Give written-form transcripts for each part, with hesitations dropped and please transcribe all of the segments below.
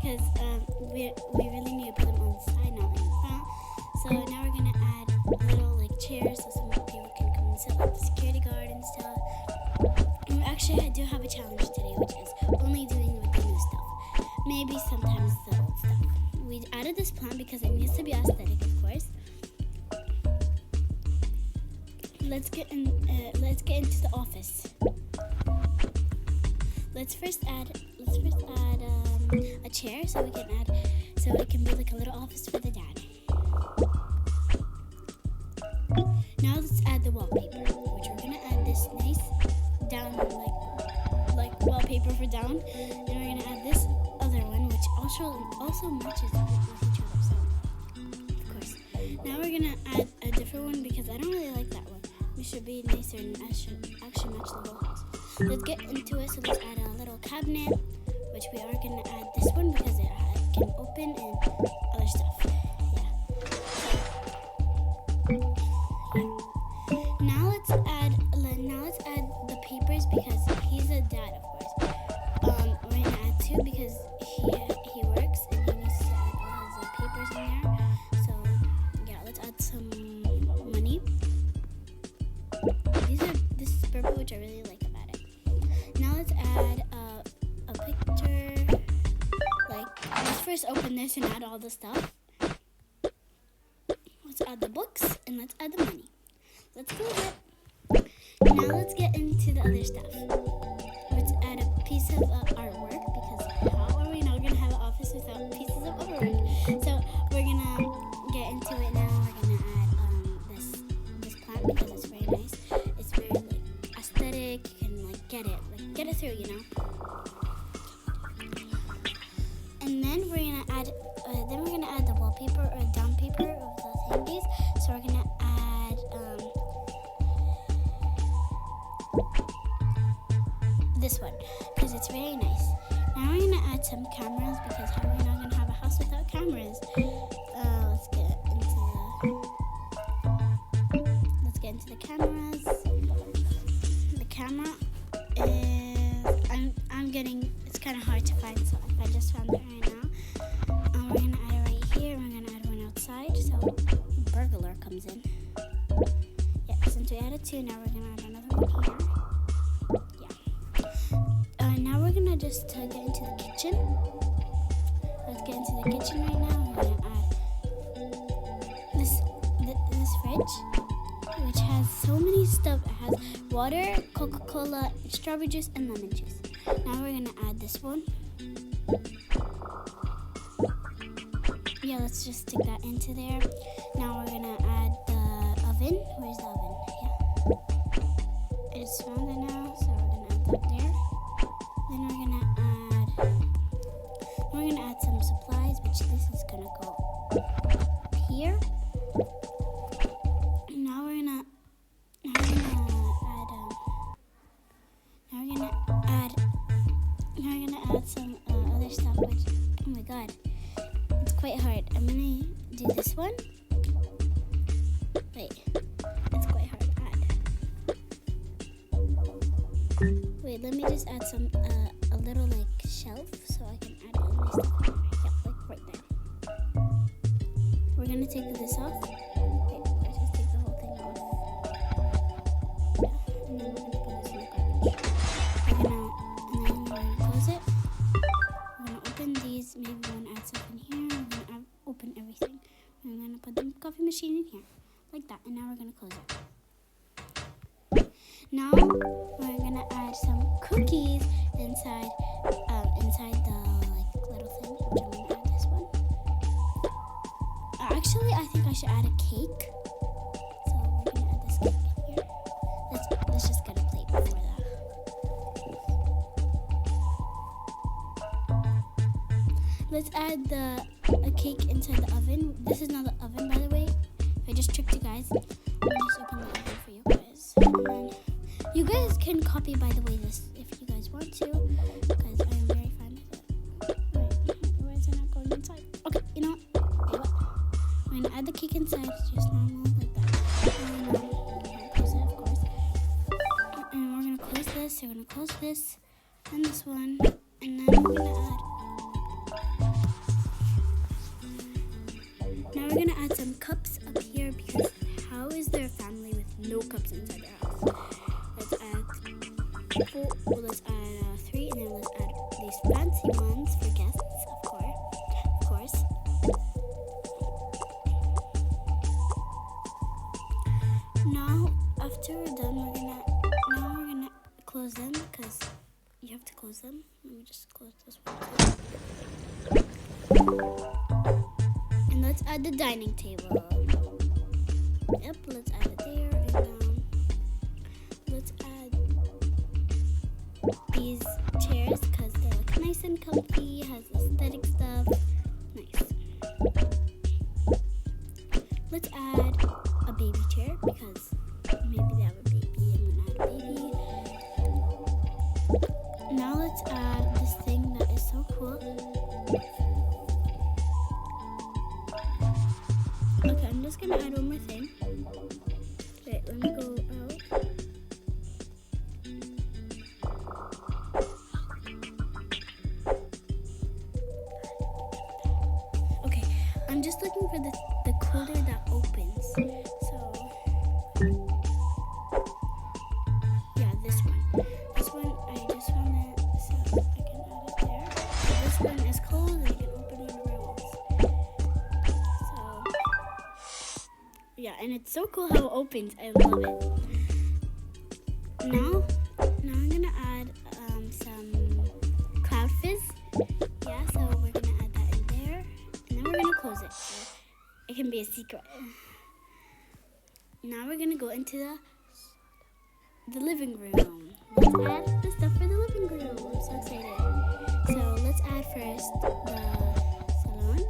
because we really need to put them on the side, not in the front. So now we're gonna add little like chairs so some people can come and sit, like the security guard and stuff. And actually, I do have a challenge today, which is only dealing with the new stuff. Maybe sometimes the old stuff. We added this plant because it needs to be aesthetic, of course. Let's get into the office. Let's first add a chair so it can be like a little office for the dad. Now let's add the wallpaper, which we're gonna add this nice down like wallpaper for down, and we're gonna add this other one, which also matches with each other. So of course, now we're gonna add a different one because I don't really like that one. We should be nicer and actually match the whole house. Let's get into it. So let's add a little cabinet, which we are gonna add this one because it can open and other stuff. Now let's add the papers because he's a dad, of course. We're gonna add two because he works and he needs to add all his papers in there. So yeah, let's add some money. This is purple, which I really like about it. Now let's add a picture. Let's first open this and add all the stuff. Let's add the books and let's add the money. Let's close it. Now let's get into the other stuff. Let's add a piece of artwork because how are we not going to have an office without pieces of artwork? So we're going to get into it now. We're going to add this plant because it's very nice. It's very aesthetic. You can get it through, you know. And then we're going to add the wallpaper or down paper of the thingies. So we're going to add this one because it's very nice. Now we're gonna add some cameras because how are we not gonna have a house without cameras? Let's get into the cameras. The camera is it's kind of hard to find, so I just found it right now. We're gonna add it right here. We're gonna add one outside so burglar comes in. Yeah, since we added two, now we're gonna add another one here. Now we're gonna just get into the kitchen. Let's get into the kitchen right now. We're gonna add this fridge, which has so many stuff. It has water, Coca-Cola, strawberry juice, and lemon juice. Now we're gonna add this one. Yeah, let's just stick that into there. Now we're gonna add the oven. Where's the oven? Yeah, I just found it now, so we're gonna add that there. Then we're gonna add some supplies, which this is gonna go here. Now we're gonna add some other stuff, which, oh my god, it's quite hard. I'm gonna do this one. Wait, it's quite hard to add. Wait, let me just add some a little shelf so I can add all my stuff. Yeah, right there. We're gonna take this off. Wait, let's just take the whole thing off. Yeah, and then we're gonna put this in the garbage. And then we're gonna close it. We're gonna open these. Maybe we wanna add something here. We're gonna open everything. I'm gonna put the coffee machine in here, like that. And now we're gonna close it. Now we're gonna add some cookies inside the little thing, which I'm gonna add this one. Actually, I think I should add a cake. So we're gonna add this cake in here. Let's just get a plate before that. Let's add a cake inside the oven. This is not the oven, by the way. I just tricked you guys. Let me just open the oven for you guys. And you guys can copy, by the way, this if you guys want to, because I'm very fond of it. Wait, why is it not going inside? Okay, you know what? Wait, what? We're gonna add the cake inside, just normal, like that. And we're gonna close it, of course. And we're gonna close this. We're gonna close this and this one, and then we're gonna add we're gonna add some cups up here because how is there a family with no cups inside their house? Let's add four. Well, let's add 3, and then let's add these fancy ones for guests, of course. Now, after we're done, we're gonna close them because you have to close them. Let me just close this one. And let's add the dining table. Yep, let's add it there. And let's add these chairs because they look nice and comfy, has aesthetic stuff. Nice. Let's add a baby chair because maybe they have a baby and we're not a baby. Now let's add this thing that is so cool. Okay, I'm just gonna add one more thing. Wait, let me go out. Okay, I'm just looking for the cooler that opens. So, yeah, this one. This one, I just want it so I can add it there. This one is cold and I can open whenever I want. So, yeah, and it's so cool how it opens. I love it. Now I'm gonna add some cloud fizz. Yeah, so we're gonna add that in there, and then we're gonna close it. So it can be a secret. Now we're gonna go into the living room. Let's add the stuff for the living room. I'm so excited. So let's add first the salon.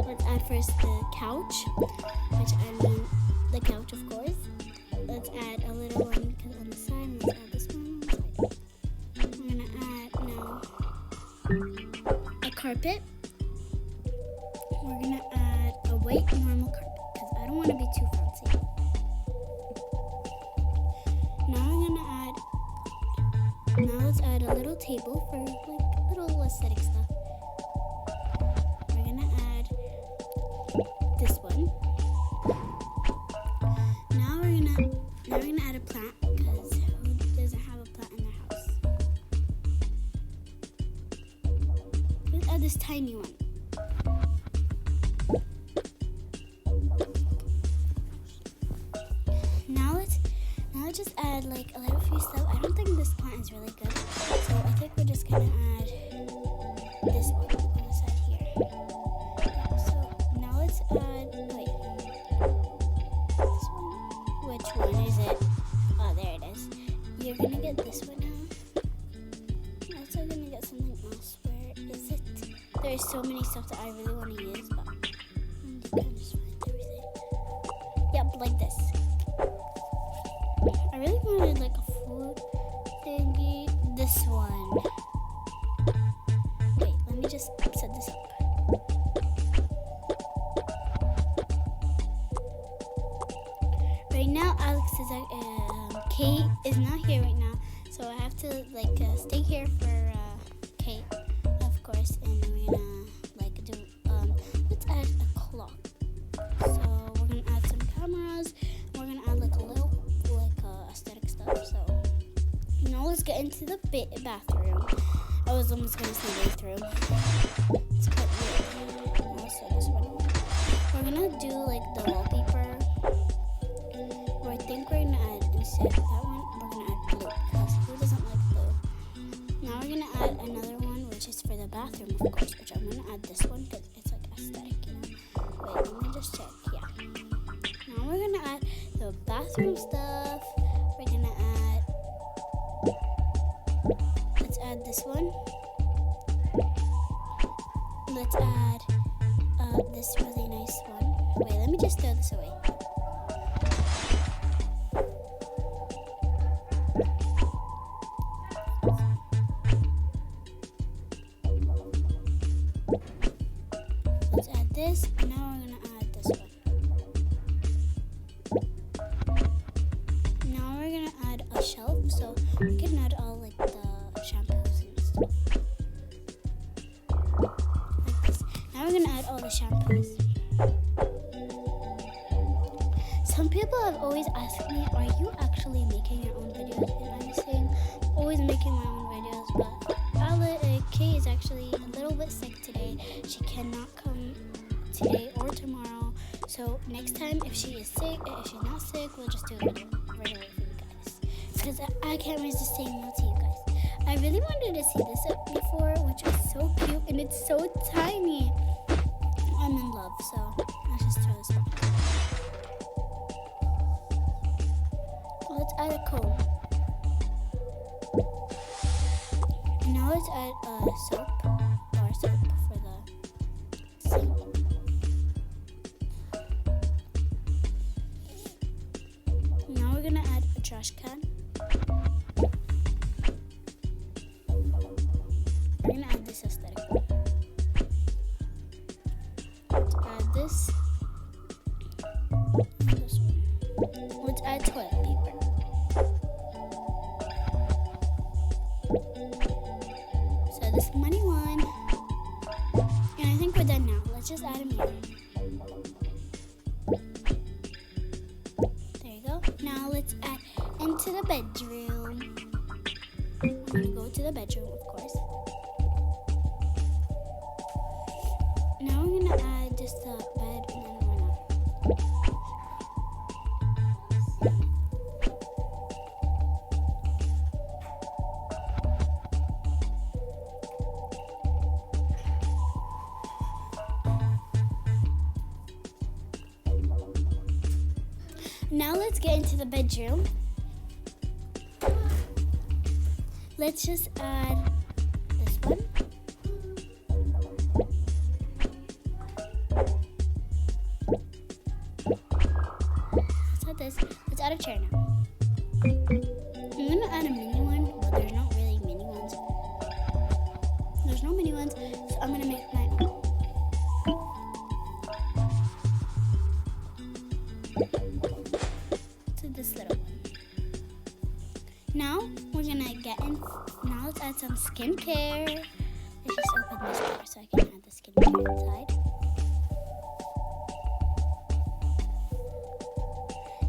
Let's add first the couch, which I mean the couch, of course. Let's add a little one because on the side. Let's add this one on the side. I'm gonna add now a carpet. We're gonna add a white normal carpet because I don't want to be too fancy. Now let's add a little table for like little aesthetic stuff. We're gonna add this one. Now we're gonna add a plant because who doesn't have a plant in their house? Let's add this tiny one. Now let's just add like a little few stuff. I don't think this plant is really good, so I think we're just gonna add this one on the side here. So now let's add, wait, this one. Which one is it? Oh, there it is. You're gonna get this one now. I'm also gonna get something else. Where is it? There's so many stuff that I really want to use, but I'm just gonna just find everything. Yep, like this. I really wanted like a food thingy. This one. Wait, let me just set this up. Right now, Alex is Kate is not here right now, so I have to like stay here for Kate, of course, and we're gonna like do let's add a clock. So we're gonna add some cameras. And we're gonna add like a little aesthetic stuff. So now let's get into the bathroom. I was almost gonna say bathroom. It's quite weird. I'll say this one. We're gonna do like the wallpaper. I think we're gonna add instead of that one. We're gonna add blue because who doesn't like blue? Now we're gonna add another one, which is for the bathroom, of course. Which I'm gonna add this one because it's like aesthetic, you know. Wait, let me just check. Yeah. Now we're gonna add the bathroom stuff. We're gonna add. Let's add this one. Let's add this really nice one. Wait, let me just throw this away. Let's add this, and now we're gonna add this one. Now we're gonna add a shelf, so we can add all like the shampoos and stuff. Like this. Now we're gonna add all the shampoos. Some people have always asked me, are you actually making your own videos? And I'm saying, always making my own videos, but Kay is actually a little bit sick today. She cannot come today or tomorrow. So next time, if she's not sick, we'll just do a video right away for you guys. Because I can't resist saying no to you guys. I really wanted to see this up before, which was so cute, and it's so tiny. I'm in love, so let's just throw this back. Let's add a comb. And now let's add soap, bar soap for the sink. Now we're gonna add a trash can. We're gonna add this aesthetic one. Let's add this. And this one. Let's add toilet paper. So this money one. And I think we're done now. Let's just add a mirror. There you go. Now let's add into the bedroom. I'm gonna go to the bedroom, of course. Now we're gonna add just the bed and then we're gonna. Now let's get into the bedroom. Let's just add this one. Let's add this. Let's add a chair now. I'm gonna add a mini one, but there's not really mini ones. There's no mini ones, so I'm gonna make my own. To this little one. Now we're gonna get in. Now let's add some skincare. Let's just open this door so I can add the skincare inside.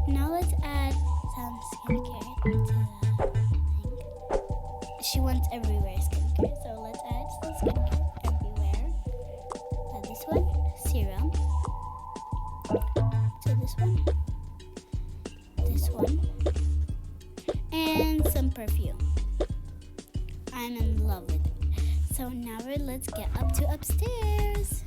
Now let's add some skincare to the thing. She wants everywhere skincare, so let's add some skincare everywhere. So this one, serum. So this one, and some perfume. I'm in love with it. So now let's get up to upstairs.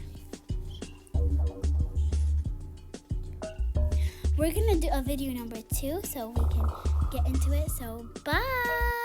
We're gonna do a video number 2 so we can get into it. So bye.